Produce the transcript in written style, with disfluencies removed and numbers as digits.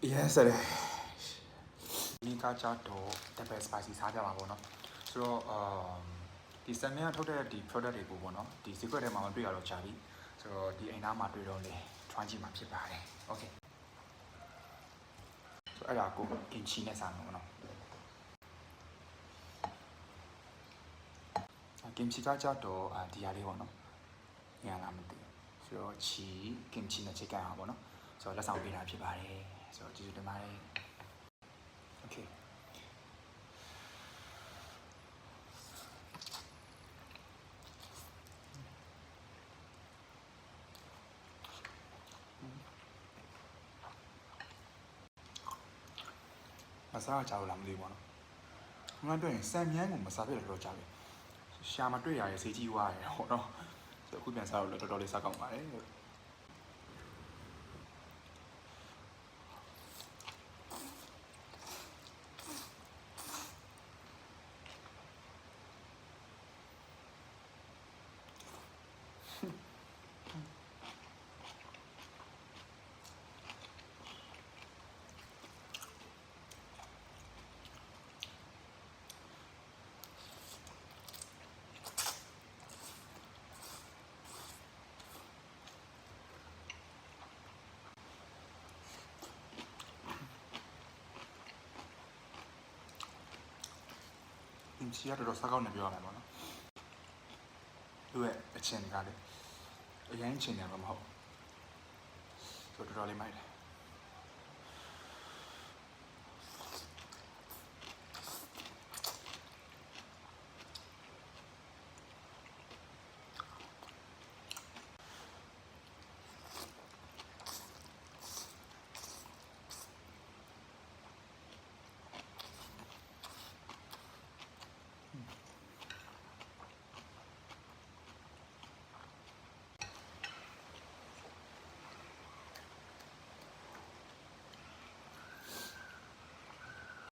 yes တယ်ဒီကကြတော့ double spicy စားကြပါပေါ့နော်ဆိုတော့ဒီစံမြန်းထုတ်တဲ့ဒီ product တွေကိုပေါ့နော်ဒီ secret ထဲမှာမတွေ့ရတော့ကြာပြီဆိုတော့ဒီအိမ်သားမှာတွေ့တော့လေ try ကြည့်မှာဖြစ်ပါတယ် okay ဆိုတော့အဲ့ဒါကို kimchi နဲ့စားမှာပေါ့နော် kimchi ကကြတော့ဒီဟာလေးပေါ့နော်ညာလားမသိဆိုတော့ kimchi နဲ့ chicken ဟာပေါ့နော်ဆိုတော့လက်ဆောင်ပေးတာဖြစ်ပါတယ်ဆိုတော့ကျေးဇူးတင်ပါတယ် okayမစားကြဘူးလားမသိဘူးပေါ့နော်။ငါတွေ့ရင်စံမြန်းကိုမစားပြလို့တော့ကြာပြီ။ရှာမတွေ့ရရဲ့ဈေးကြီးွားရယ်ဟောနော်။ဆိုအခုပြန်စားတော့တော်တော်လေးစားကောင်းပါတယ်။kimchi ကတော့စားကောင်းနေပြောရမှာပေါ့နော်။သူ့ရဲ့အချင်းကလည်းအရင်ချင်းတယ်မဟုတ်။ဆိုတော့တော်တော်လေးမိုက်တယ်။